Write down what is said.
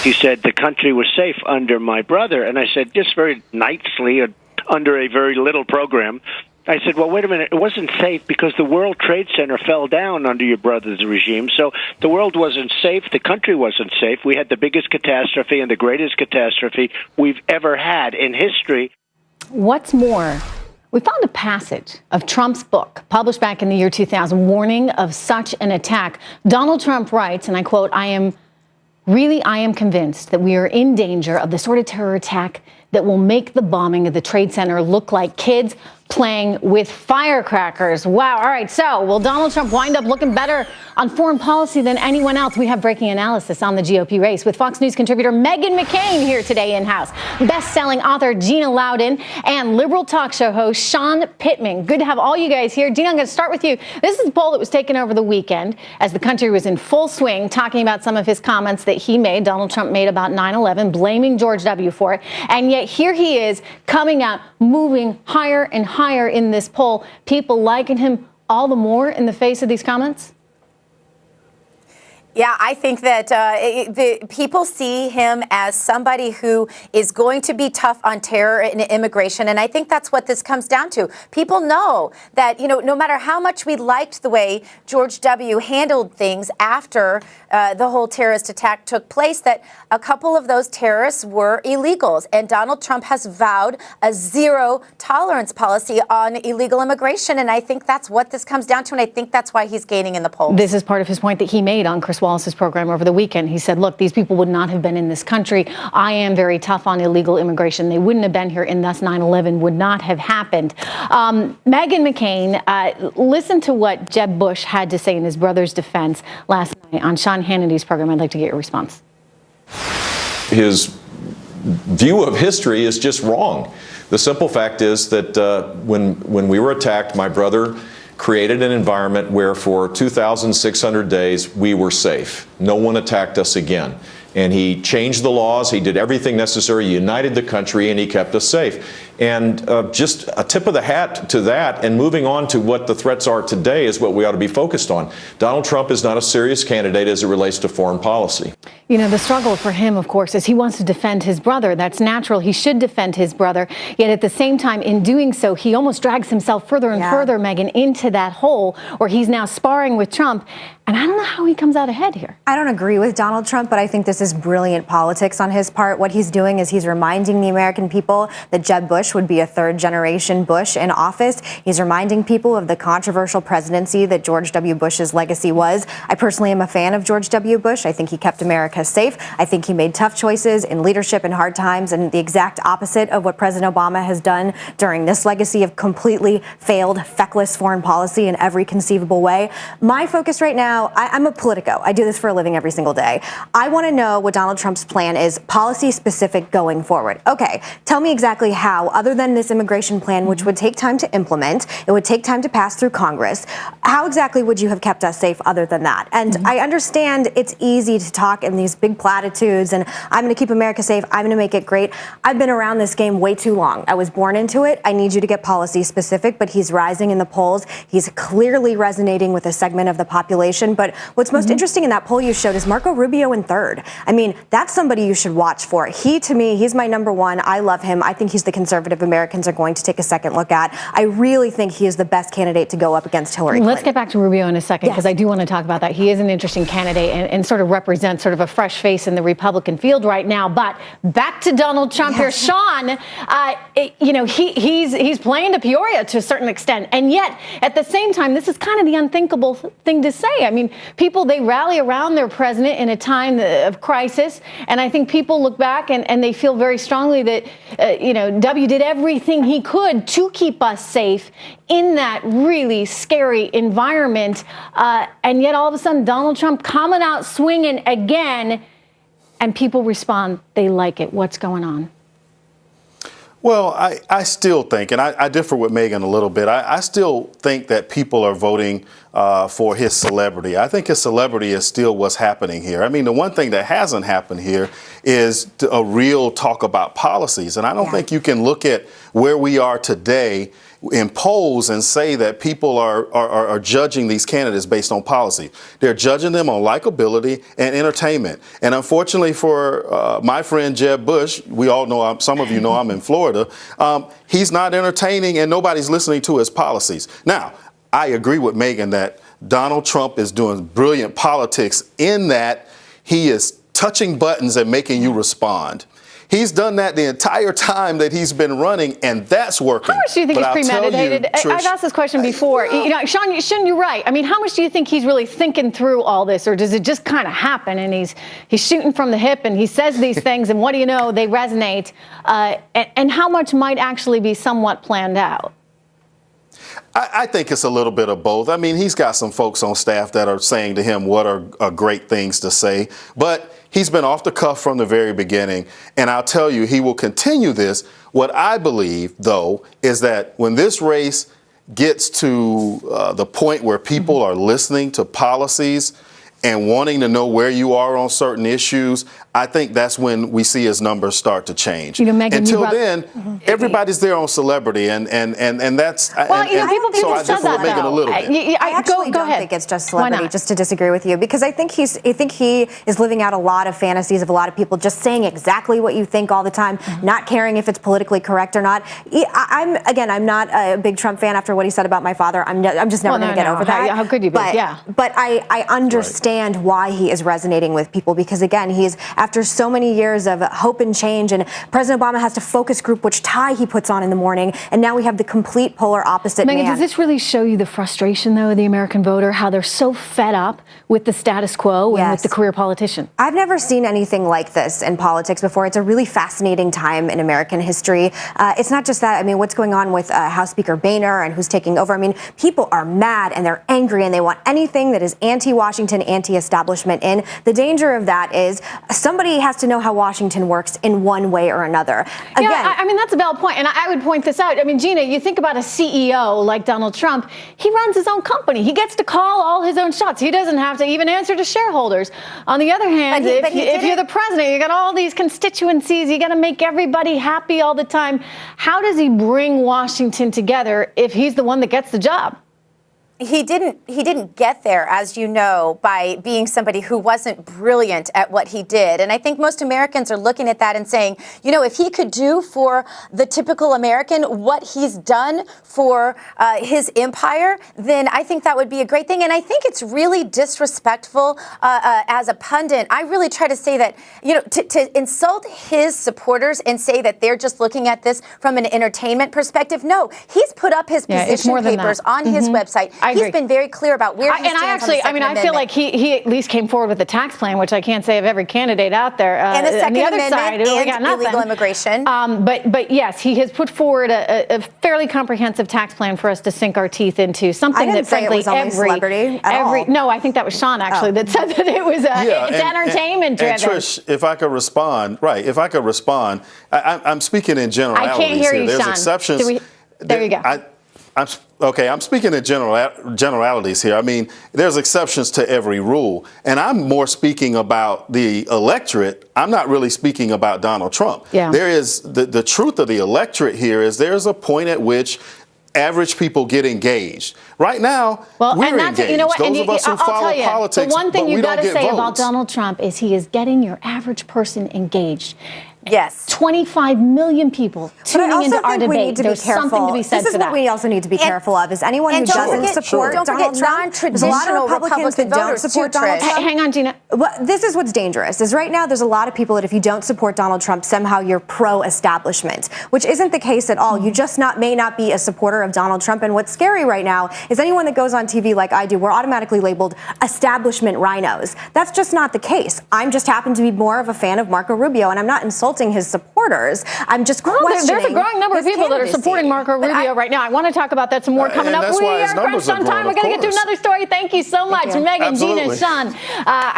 He said the country was safe under my brother. And I said, just very nicely, under a very little program, I said, well, wait a minute. It wasn't safe because the World Trade Center fell down under your brother's regime. So the world wasn't safe. The country wasn't safe. We had the biggest catastrophe and the greatest catastrophe we've ever had in history. What's more, we found a passage of Trump's book, published back in the year 2000, warning of such an attack. Donald Trump writes, and I quote, I am convinced that we are in danger of the sort of terror attack that will make the bombing of the Trade Center look like kids playing with firecrackers. Wow. All right. So will Donald Trump wind up looking better on foreign policy than anyone else? We have breaking analysis on the GOP race with Fox News contributor Meghan McCain here today in-house, best-selling author Gina Loudon, and liberal talk show host Sean Pittman. Good to have all you guys here. Gina, I'm going to start with you. This is a poll that was taken over the weekend as the country was in full swing, talking about some of his comments that Donald Trump made about 9/11, blaming George W. for it. And yet here he is coming out, moving higher and higher in this poll. People liking him all the more in the face of these comments? Yeah, I think that the people see him as somebody who is going to be tough on terror and immigration. And I think that's what this comes down to. People know that, no matter how much we liked the way George W. handled things after the whole terrorist attack took place, that a couple of those terrorists were illegals. And Donald Trump has vowed a zero tolerance policy on illegal immigration. And I think that's what this comes down to. And I think that's why he's gaining in the polls. This is part of his point that he made on Chris Wallace's program over the weekend. He said, look, these people would not have been in this country. I am very tough on illegal immigration. They wouldn't have been here, and thus 9/11 would not have happened. Meghan McCain, listen to what Jeb Bush had to say in his brother's defense last night on Sean Hannity's program. I'd like to get your response. His view of history is just wrong. The simple fact is that when we were attacked, my brother created an environment where for 2,600 days we were safe. No one attacked us again. And he changed the laws, he did everything necessary, he united the country, and he kept us safe. And just a tip of the hat to that, and moving on to what the threats are today is what we ought to be focused on. Donald Trump is not a serious candidate as it relates to foreign policy. The struggle for him, of course, is he wants to defend his brother. That's natural. He should defend his brother. Yet at the same time, in doing so, he almost drags himself further and further, Meghan, into that hole where he's now sparring with Trump. And I don't know how he comes out ahead here. I don't agree with Donald Trump, but I think this is brilliant politics on his part. What he's doing is he's reminding the American people that Jeb Bush would be a third-generation Bush in office. He's reminding people of the controversial presidency that George W. Bush's legacy was. I personally am a fan of George W. Bush. I think he kept America safe. I think he made tough choices in leadership in hard times, and the exact opposite of what President Obama has done during this legacy of completely failed, feckless foreign policy in every conceivable way. My focus right now, I'm a Politico. I do this for a living every single day. I want to know what Donald Trump's plan is, policy specific going forward. Okay, tell me exactly how, other than this immigration plan, which would take time to implement, it would take time to pass through Congress. How exactly would you have kept us safe other than that? And I understand it's easy to talk in these big platitudes and I'm going to keep America safe. I'm going to make it great. I've been around this game way too long. I was born into it. I need you to get policy specific, but he's rising in the polls. He's clearly resonating with a segment of the population. But what's most interesting in that poll you showed is Marco Rubio in third. I mean, that's somebody you should watch for. To me, he's my number one. I love him. I think he's the conservative Americans are going to take a second look at. I really think he is the best candidate to go up against Hillary Clinton. Let's get back to Rubio in a second, because I do want to talk about that. He is an interesting candidate and sort of represents sort of a fresh face in the Republican field right now. But back to Donald Trump here. Sean, he's playing to Peoria to a certain extent. And yet, at the same time, this is kind of the unthinkable thing to say. I mean, people, they rally around their president in a time of crisis. And I think people look back and they feel very strongly that, W did everything he could to keep us safe in that really scary environment. And yet all of a sudden, Donald Trump coming out swinging again, and people respond, they like it. What's going on? Well, I still think, and I differ with Meghan a little bit, I still think that people are voting for his celebrity. I think his celebrity is still what's happening here. I mean, the one thing that hasn't happened here is a real talk about policies. And I don't think you can look at where we are today impose and say that people are judging these candidates based on policy. They're judging them on likability and entertainment. And unfortunately for my friend Jeb Bush, we all know, some of you know I'm in Florida, he's not entertaining and nobody's listening to his policies. Now, I agree with Meghan that Donald Trump is doing brilliant politics in that he is touching buttons and making you respond. He's done that the entire time that he's been running, and that's working. How much do you think it's premeditated? I've asked this question before. You know, Sean, shouldn't you right? I mean, how much do you think he's really thinking through all this, or does it just kind of happen and he's shooting from the hip and he says these things, and what do you know, they resonate? And how much might actually be somewhat planned out? I think it's a little bit of both. I mean, he's got some folks on staff that are saying to him what are great things to say, but he's been off the cuff from the very beginning, and I'll tell you, he will continue this. What I believe, though, is that when this race gets to the point where people are listening to policies and wanting to know where you are on certain issues, I think that's when we see his numbers start to change. You know, Meghan, until then, everybody's there on celebrity, and that's. Well, people so I said differ with Meghan a little bit. I actually don't think it's just celebrity, just to disagree with you, because I think he is living out a lot of fantasies of a lot of people just saying exactly what you think all the time, not caring if it's politically correct or not. I'm not a big Trump fan after what he said about my father. I'm just never going to get over that. How could you be? But I understand why he is resonating with people, because again, he's after so many years of hope and change, and President Obama has to focus group which tie he puts on in the morning, and now we have the complete polar opposite Meghan, man. does this really show you the frustration, though, of the American voter, how they're so fed up with the status quo and with the career politician? I've never seen anything like this in politics before. It's a really fascinating time in American history. It's not just that. I mean, what's going on with House Speaker Boehner and who's taking over? I mean, people are mad and they're angry and they want anything that is anti-Washington, anti-establishment in. The danger of that is somebody has to know how Washington works in one way or another. Again, I mean, that's a valid point, and I would point this out. I mean, Gina, you think about a CEO like Donald Trump. He runs his own company. He gets to call all his own shots. He doesn't have to even answer to shareholders. On the other hand, if you're the president, you got all these constituencies. You got to make everybody happy all the time. How does he bring Washington together if he's the one that gets the job? He didn't get there, as you know, by being somebody who wasn't brilliant at what he did. And I think most Americans are looking at that and saying, you know, if he could do for the typical American what he's done for his empire, then I think that would be a great thing. And I think it's really disrespectful as a pundit. I really try to say that, you know, to insult his supporters and say that they're just looking at this from an entertainment perspective. No, he's put up his position papers on his website. He's been very clear about where he stands on the Second Amendment. I feel like he at least came forward with a tax plan, which I can't say of every candidate out there. And the Second Amendment side, we got nothing. Illegal immigration. But yes, he has put forward a fairly comprehensive tax plan for us to sink our teeth into. Something that, frankly, no, I think that was Sean actually that said that it was it's entertainment driven. And Trish, if I could respond, I'm speaking in generalities. I can't hear you, There's Sean. exceptions. There you go. I'm speaking in generalities here. I mean, there's exceptions to every rule. And I'm more speaking about the electorate. I'm not really speaking about Donald Trump. Yeah. There is the truth of the electorate here is there's a point at which average people get engaged. Right now, we're engaged. You know what? Those of us who follow politics, the one thing you got to say about votes. Donald Trump is he is getting your average person engaged. Yes. 25 million people tuning into our debate. There's something to be said for that. This is what we also need to be careful of, is anyone who doesn't support Donald Trump. There's a lot of Republicans that don't support Donald Trump. Hang on, Gina. Well, this is what's dangerous, is right now there's a lot of people that if you don't support Donald Trump, somehow you're pro-establishment, which isn't the case at all. You just may not be a supporter of Donald Trump. And what's scary right now is anyone that goes on TV like I do, we're automatically labeled establishment rhinos. That's just not the case. I'm just happen to be more of a fan of Marco Rubio, and I'm not insulting his supporters. I'm just questioning. There's a growing number of people that are supporting Marco Rubio right now. I want to talk about that some more coming up. We are crunched on time. We're going to get to another story. Thank you so much, Meghan, Gina, Sean.